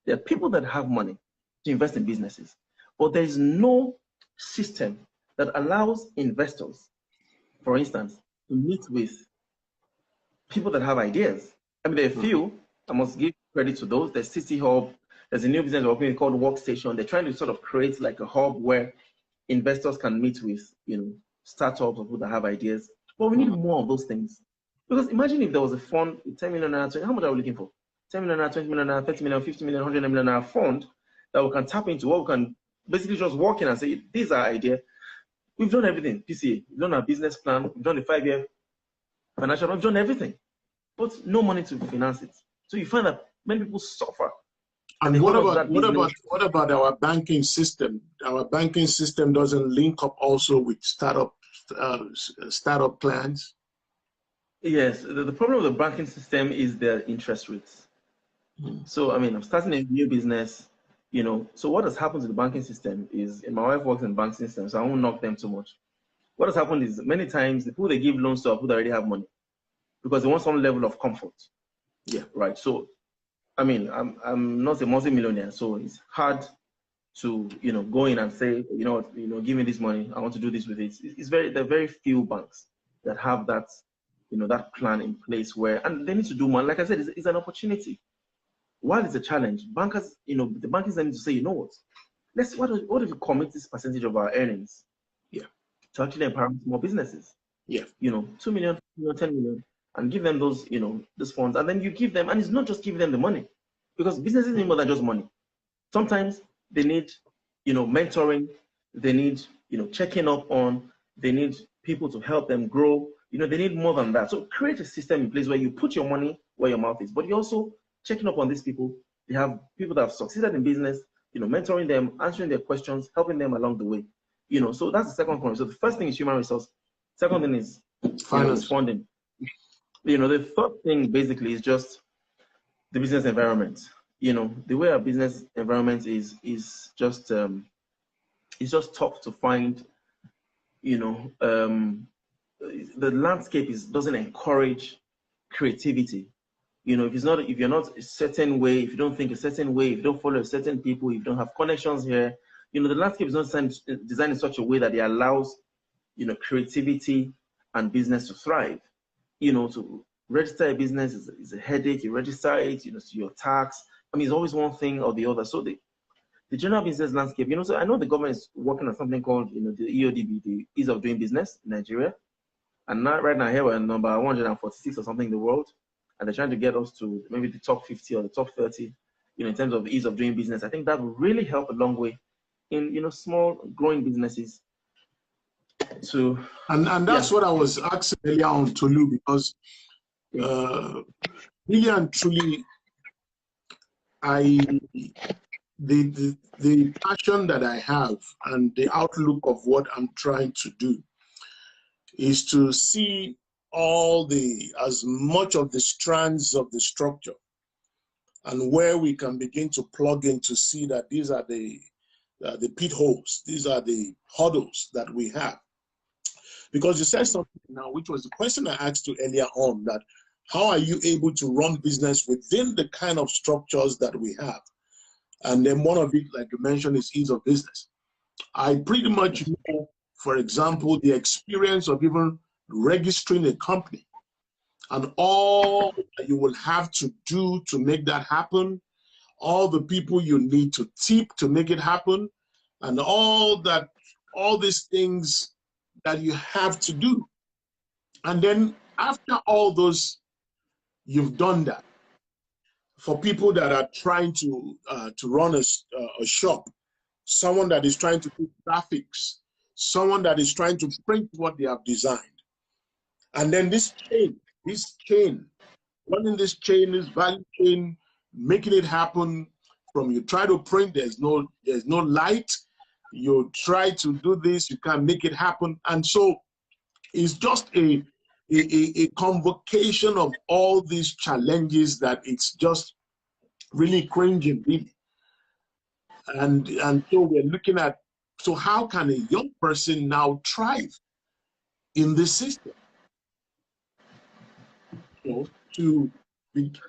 There are people that have money to invest in businesses, but there is no system that allows investors, for instance, to meet with people that have ideas. I mean, there are a few, I must give credit to those. There's City Hub, there's a new business we're working with called Workstation. They're trying to sort of create like a hub where investors can meet with, you know, startups or people that have ideas. But we need more of those things. Because imagine if there was a fund with 10 million, how much are we looking for? 10 million, 20 million, 30 million, 50 million, 100 million fund that we can tap into, what we can basically just walk in and say, these are ideas. We've done everything, PCA. We've done our business plan, we've done the 5-year financial, we've done everything, but no money to finance it. So you find that many people suffer. And what about our banking system? Our banking system doesn't link up also with startup plans. Yes, the problem with the banking system is their interest rates. So I mean, I'm starting a new business, you know. So what has happened to the banking system is, and my wife works in the banking system, so I won't knock them too much. What has happened is many times the people they give loans to are people that already have money because they want some level of comfort. Yeah, right. So I mean, I'm not a multi-millionaire, so it's hard to, you know, go in and say, you know, give me this money, I want to do this with it. There are very few banks that have that, you know, that plan in place where, and they need to do more. Like I said, it's an opportunity. While it's a challenge, bankers, you know, the bankers need to say, you know what, what if we commit this percentage of our earnings, to actually empower small businesses, you know, 2 million, 10 million, and give them those, you know, those funds, and then you give them, and it's not just giving them the money, because businesses need more than just money. Sometimes they need, you know, mentoring, they need, you know, checking up on, they need people to help them grow, you know, they need more than that. So create a system in place where you put your money where your mouth is, but you're also checking up on these people. They have people that have succeeded in business, you know, mentoring them, answering their questions, helping them along the way, you know. So that's the second point. So the first thing is human resource. Second thing is, is funding. You know, the third thing basically is just the business environment. You know, the way our business environment is just it's just tough to find. You know, the landscape doesn't encourage creativity. You know, if you're not a certain way, if you don't think a certain way, if you don't follow certain people, if you don't have connections here, you know, the landscape is not designed in such a way that it allows, you know, creativity and business to thrive. You know, to register a business is a headache. You register it, you know, to your tax. I mean, it's always one thing or the other. So the general business landscape, you know, so I know the government is working on something called, you know, the EODB, the Ease of Doing Business in Nigeria. And now, right now, here we're number 146 or something in the world. And they're trying to get us to maybe the top 50 or the top 30, you know, in terms of ease of doing business. I think that will really help a long way in, you know, small growing businesses. And that's what I was asking earlier on, Tolu, because really and truly, the passion that I have and the outlook of what I'm trying to do is to see as much of the strands of the structure and where we can begin to plug in to see that these are the pit holes, these are the hurdles that we have. Because you said something now, which was the question I asked you earlier on, that how are you able to run business within the kind of structures that we have? And then one of it, like you mentioned, is ease of business. I pretty much know, for example, the experience of even registering a company and all that you will have to do to make that happen, all the people you need to tip to make it happen, and all these things that you have to do. And then after all those, you've done that. For people that are trying to run a shop, someone that is trying to do graphics, someone that is trying to print what they have designed. And then this chain, running this chain, this value chain, making it happen. From you try to print, there's no light. You try to do this, you can't make it happen. And so it's just a convocation of all these challenges that it's just really cringing, really. And so we're looking at, so how can a young person now thrive in this system? You know,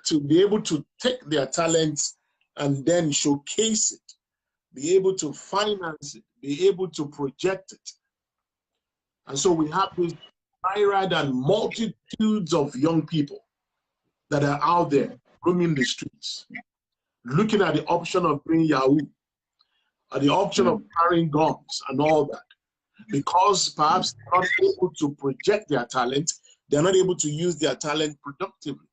to be able to take their talents and then showcase it, be able to finance it, be able to project it. And so we have this myriad and multitudes of young people that are out there roaming the streets, looking at the option of doing Yahoo, at the option of carrying guns and all that, because perhaps they're not able to project their talent, they're not able to use their talent productively.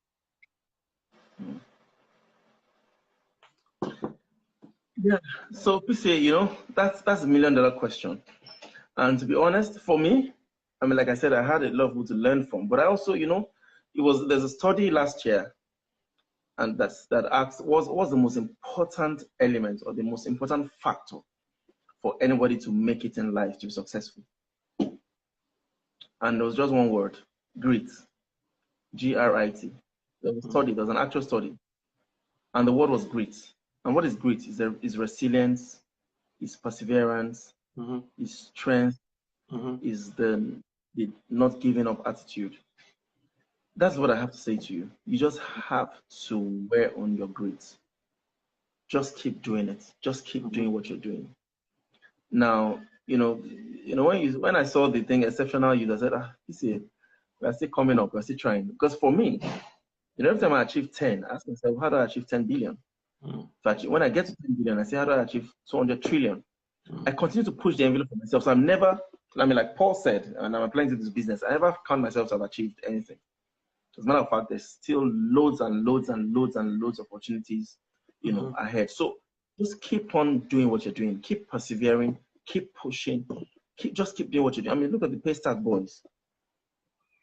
Yeah. So PC, you know, that's a $1 million question. And to be honest, for me, I mean, like I said, I had a lot of people to learn from, but I also, you know, there's a study last year, and that asked what's the most important element or the most important factor for anybody to make it in life, to be successful. And there was just one word: grit. G-R-I-T. There was a study, there's an actual study, and the word was grit. And what is grit? Is resilience, is perseverance, is strength, is the not giving up attitude. That's what I have to say to you. You just have to wear on your grit. Just keep doing it. Just keep doing what you're doing. Now, you know, when I saw the thing exceptional youth, I said, you see, we're still coming up, we're still trying. Because for me, you know, every time I achieve 10, I ask myself, how do I achieve 10 billion? When I get to 10 billion, I say, how do I achieve 200 trillion? I continue to push the envelope for myself. So I'm never, I mean, like Paul said, and I'm applying to this business, I never count myself to have achieved anything. As a matter of fact, there's still loads and loads and loads and loads of opportunities, you know, ahead. So just keep on doing what you're doing. Keep persevering. Keep pushing. Just keep doing what you're doing. I mean, look at the Paystack boys.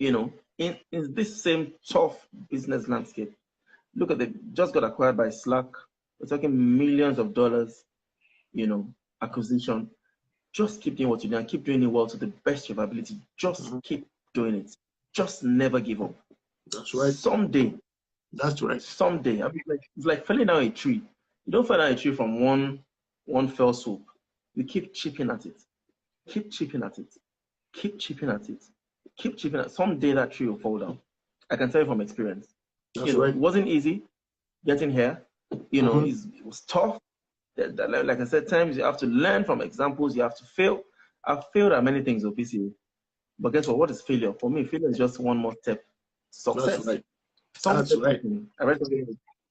You know, in this same tough business landscape, look at just got acquired by Slack. We're talking millions of dollars, you know, acquisition. Just keep doing what you're doing. Keep doing it well to the best of your ability. Just keep doing it. Just never give up. That's right. Someday. That's right. Someday. I mean, it's like felling down a tree. You don't fell down a tree from one fell swoop. You keep chipping at it. Keep chipping at it. Keep chipping at it. Keep chipping at it. Someday that tree will fall down. I can tell you from experience. That's right. It wasn't easy getting here. You know, it was tough. Like I said, times you have to learn from examples. You have to fail. I've failed at many things, OPC. But guess what? What is failure? For me, failure is just one more step. Success. That's right. That's right.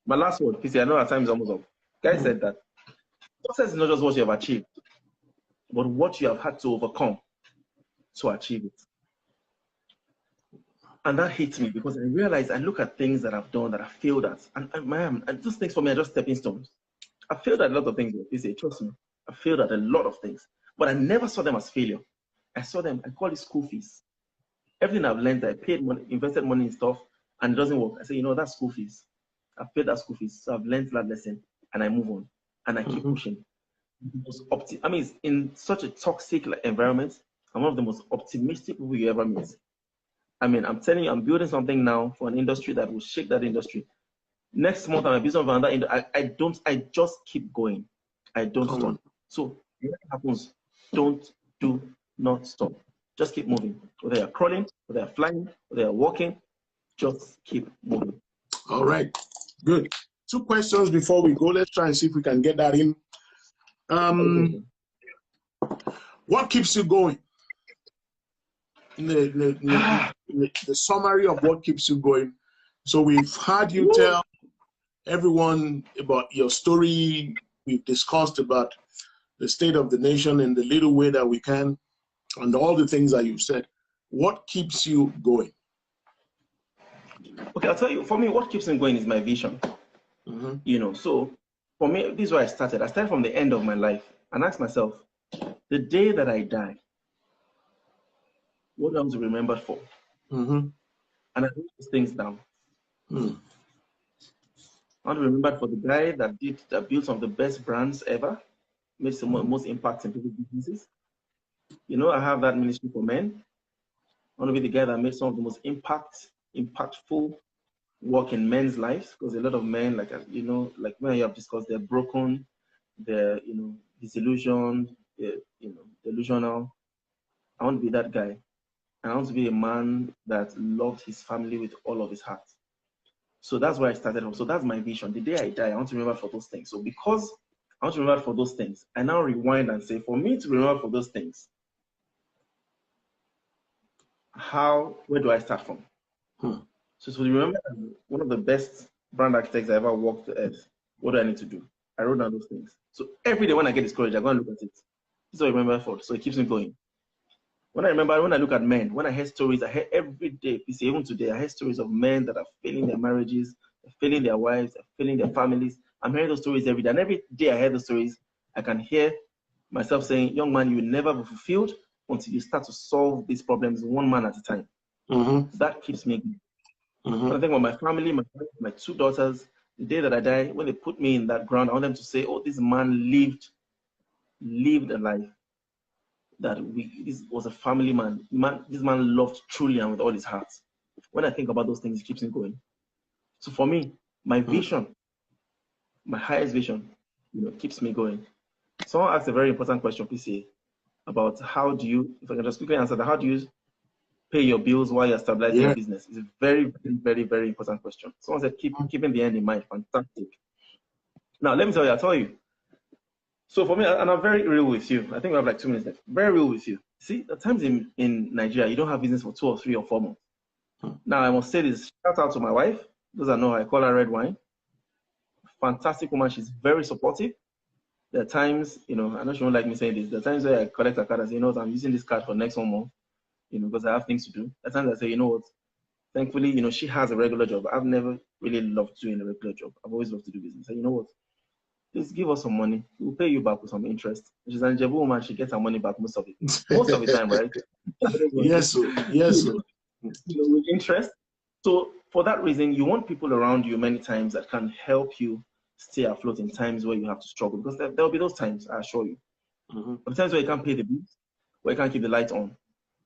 My last word, PC, I know our time is almost up. Guy said that success is not just what you have achieved, but what you have had to overcome to achieve it. And that hits me because I realize I look at things that I've done that I failed at, and those things for me are just stepping stones. I failed at a lot of things, PC, trust me. I failed at a lot of things, but I never saw them as failure. I saw them, I call it school fees. Everything I've learned, I paid money, invested money in stuff, and it doesn't work. I say, you know, that's school fees. I've paid that school fees, so I've learned that lesson, and I move on, and I keep pushing. I mean, in such a toxic environment, I'm one of the most optimistic people you ever meet. I mean, I'm telling you, I'm building something now for an industry that will shake that industry. Next month, I'm a business owner. I just keep going. I don't stop. So when it happens, do not stop. Just keep moving. Whether you're crawling, whether you're flying, whether you're walking, just keep moving. All right, good. 2 questions before we go. Let's try and see if we can get that in. What keeps you going? The summary of what keeps you going. So we've had you tell everyone about your story. We've discussed about the state of the nation in the little way that we can, and all the things that you've said. What keeps you going? Okay, I'll tell you, for me, what keeps me going is my vision. You know, so for me, this is where I started. I started from the end of my life and asked myself, the day that I die, what do I want to be remembered for? And I wrote these things down. I want to be remembered for the guy that built some of the best brands ever, made some of the most impact in people's businesses. You know, I have that ministry for men. I want to be the guy that made some of the most impactful work in men's lives, because a lot of men, like, you know, like when you have discussed, they're broken, they're, you know, disillusioned, you know, delusional. I want to be that guy. And I want to be a man that loved his family with all of his heart. So that's where I started from. So that's my vision. The day I die, I want to remember for those things. So because I want to remember for those things, I now rewind and say, for me to remember for those things, where do I start from? So to remember one of the best brand architects I ever worked with, what do I need to do? I wrote down those things. So every day when I get discouraged, I go and look at it. This is what I remember for. So it keeps me going. When I look at men, when I hear stories, I hear every day, even today, I hear stories of men that are failing their marriages, they're failing their wives, they're failing their families. I'm hearing those stories every day. And every day I hear those stories, I can hear myself saying, young man, you will never be fulfilled until you start to solve these problems one man at a time. That keeps me going. When I think about my family, my 2 daughters, the day that I die, when they put me in that ground, I want them to say, oh, this man lived a life. This was a family man. This man loved truly and with all his heart. When I think about those things, it keeps me going. So for me, my vision, my highest vision, you know, keeps me going. Someone asked a very important question, PCA, about how do you, if I can just quickly answer that, how do you pay your bills while you're stabilizing your business? It's a very, very, very important question. Someone said, keeping the end in mind. Fantastic. Now, let me tell you, so for me, and I'm very real with you. I think we have like 2 minutes left. Very real with you. See, at times in Nigeria, you don't have business for 2 or 3 or 4 months. Now, I must say this, shout out to my wife. Those that know, I call her Red Wine. Fantastic woman. She's very supportive. There are times, you know, I know she won't like me saying this. There are times where I collect a card and say, you know what, I'm using this card for next 1 month, you know, because I have things to do. There are times I say, you know what, thankfully, you know, she has a regular job. I've never really loved doing a regular job. I've always loved to do business. So, you know what, please give us some money. We'll pay you back with some interest. She's an Njebu woman. She gets her money back most of it. Most of the time, right? Yes, sir. Yes, sir. You know, with interest. So for that reason, you want people around you many times that can help you stay afloat in times where you have to struggle, because there will be those times, I assure you. The times where you can't pay the bills, where you can't keep the lights on.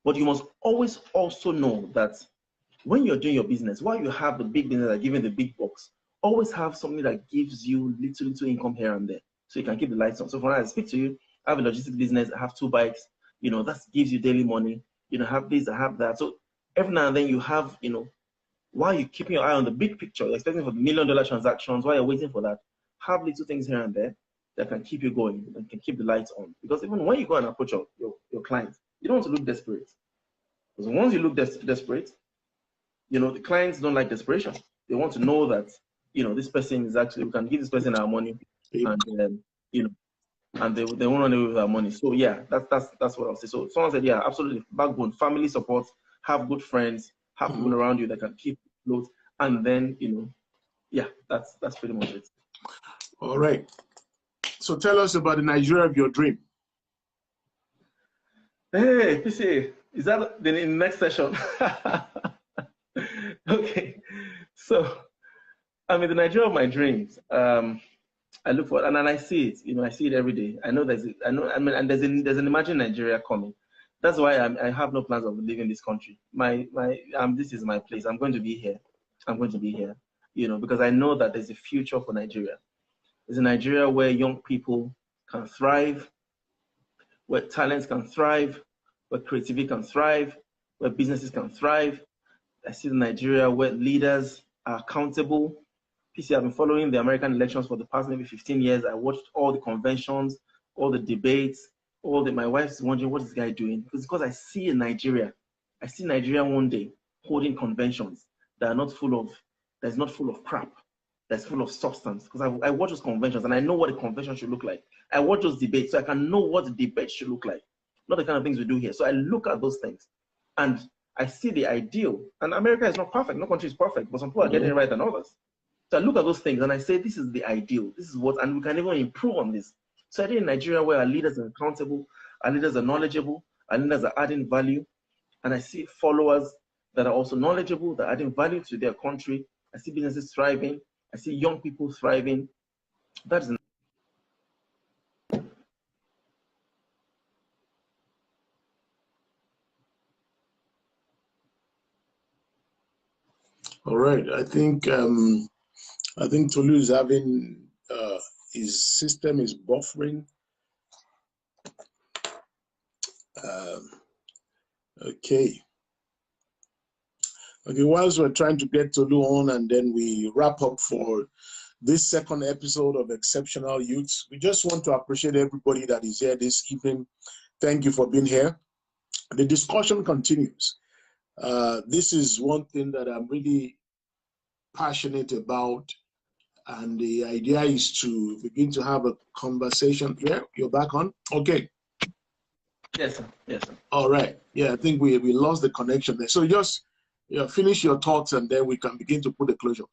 But you must always also know that when you're doing your business, while you have the big business that giving the big bucks, always have something that gives you little income here and there, so you can keep the lights on. So for now, I speak to you, I have a logistics business, I have 2 bikes, you know, that gives you daily money, you know, I have this, I have that. So every now and then you have, you know, while you're keeping your eye on the big picture, you're expecting for the $1 million transactions, while you're waiting for that, have little things here and there that can keep you going and can keep the lights on. Because even when you go and approach your clients, you don't want to look desperate. Because once you look desperate, you know, the clients don't like desperation. They want to know that, you know, this person is actually, we can give this person our money, and you know, and they won't run away with our money. So yeah, that's what I'll say. So someone said, yeah, absolutely, backbone, family support, have good friends, have people around you that can keep afloat, and then, you know, yeah, that's pretty much it. All right. So tell us about the Nigeria of your dream. Hey, PC, is that the next session? Okay, so I mean, the Nigeria of my dreams. I look for it, and then I see it. You know, I see it every day. I know there's an imagined Nigeria coming. That's why I have no plans of leaving this country. This is my place. I'm going to be here. I'm going to be here. because I know that there's a future for Nigeria. There's a Nigeria where young people can thrive, where talents can thrive, where creativity can thrive, where businesses can thrive. I see Nigeria where leaders are accountable. PC, I've been following the American elections for the past maybe 15 years. I watched all the conventions, all the debates, my wife's wondering, what is this guy doing? Because I see in Nigeria, I see Nigeria one day holding conventions that are not full of crap, that's full of substance. Because I watch those conventions and I know what a convention should look like. I watch those debates so I can know what the debate should look like, not the kind of things we do here. So I look at those things and I see the ideal. And America is not perfect. No country is perfect, but some people are getting it right than others. So I look at those things and I say, this is the ideal. This is what, and we can even improve on this. So I think in Nigeria where our leaders are accountable, our leaders are knowledgeable, our leaders are adding value, and I see followers that are also knowledgeable, that are adding value to their country. I see businesses thriving. I see young people thriving. That is All right. I think Tolu is having his system is buffering. Okay. Okay, whilst we're trying to get Tolu on and then we wrap up for this second episode of Exceptional Youths, we just want to appreciate everybody that is here this evening. Thank you for being here. The discussion continues. This is one thing that I'm really passionate about, and the idea is to begin to have a conversation. Yeah, you're back on? Okay. Yes, sir. Yes, sir. All right. Yeah, I think we lost the connection there. So just finish your thoughts and then we can begin to put a closure.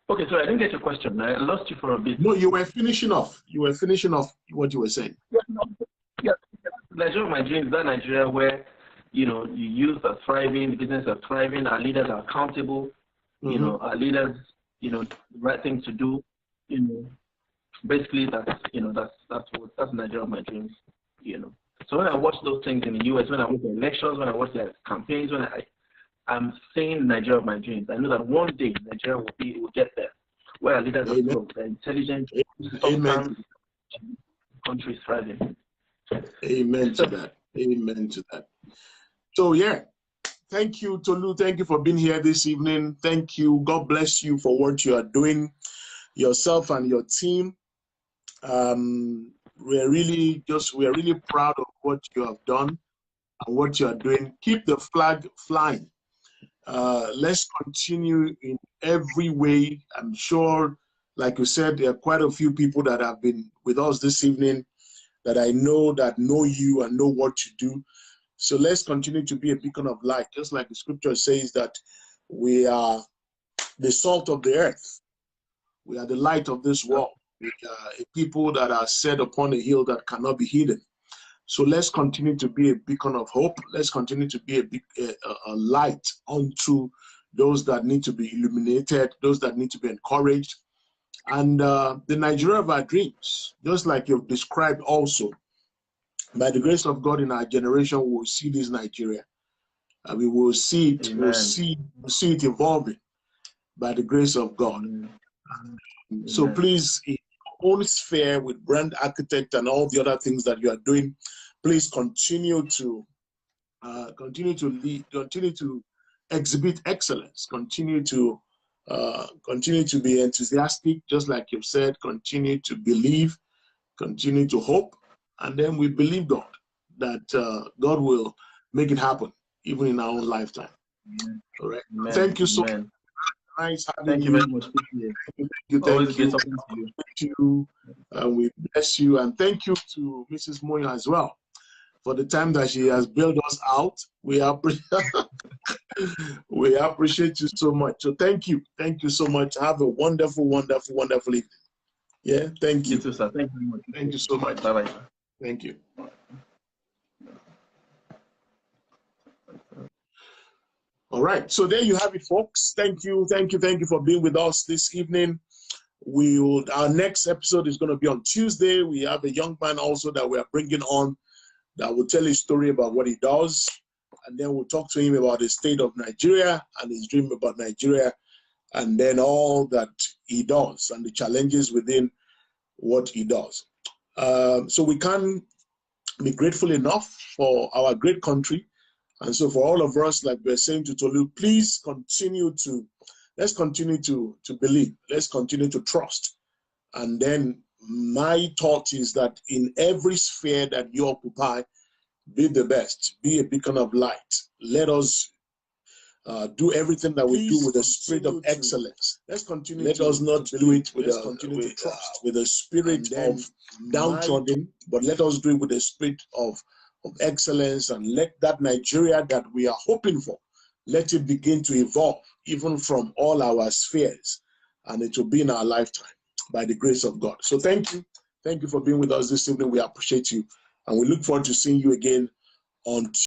Okay, so I didn't get your question. I lost you for a bit. No, you were finishing off. You were finishing off what you were saying. Yeah. Nigeria of my dreams, that Nigeria where, you youth are thriving, the business are thriving, our leaders are accountable, our leaders, the right thing to do, basically that's Nigeria of my dreams, So when I watch those things in the US, when I watch the elections, when I watch the campaigns, when I'm saying Nigeria of my dreams, I know that one day Nigeria will get there, where our leaders are strong, they're intelligent, sometimes country is thriving. Amen to that. Amen to that. So yeah, thank you, Tolu. Thank you for being here this evening. Thank you. God bless you for what you are doing, yourself and your team. We're really proud of what you have done and what you are doing. Keep the flag flying. Let's continue in every way. I'm sure, like you said, there are quite a few people that have been with us this evening that I know that know you and know what you do. So let's continue to be a beacon of light, just like the scripture says that we are the salt of the earth. We are the light of this world. We are a people that are set upon a hill that cannot be hidden. So let's continue to be a beacon of hope. Let's continue to be a light unto those that need to be illuminated, those that need to be encouraged. And the Nigeria of our dreams, just like you've described also, by the grace of God in our generation, we will see this Nigeria. We will see it. We'll see it evolving by the grace of God. So please, in your own sphere with brand architect and all the other things that you are doing, please continue to lead, continue to exhibit excellence, continue to be enthusiastic, just like you've said, continue to believe, continue to hope, and then we believe God that God will make it happen, even in our own lifetime. All right. Amen. Thank you so much. Nice having you. Thank you very much. Thank you. We bless you, and thank you to Mrs. Moyan as well for the time that she has bailed us out. We appreciate you so much. So thank you so much. Have a wonderful, wonderful, wonderful evening. Yeah, thank you. You too, sir. Thank you very much. Thank you so much. Bye bye. Thank you. All right, so there you have it, folks. Thank you for being with us this evening. Our next episode is going to be on Tuesday. We have a young man also that we are bringing on that will tell his story about what he does. and then we'll talk to him about the state of Nigeria and his dream about Nigeria, and then all that he does and the challenges within what he does. So we can't be grateful enough for our great country. And so for all of us, like we're saying to Tolu, please let's continue to believe. Let's continue to trust. And then my thought is that in every sphere that you occupy, be the best, be a beacon of light. Let us do everything that we do with a spirit of excellence. Let's continue. Let us not do it with a spirit of downtrodden, but let us do it with a spirit of excellence, and let that Nigeria that we are hoping for, let it begin to evolve even from all our spheres, and it will be in our lifetime by the grace of God. So thank you. Thank you for being with us this evening. We appreciate you, and we look forward to seeing you again on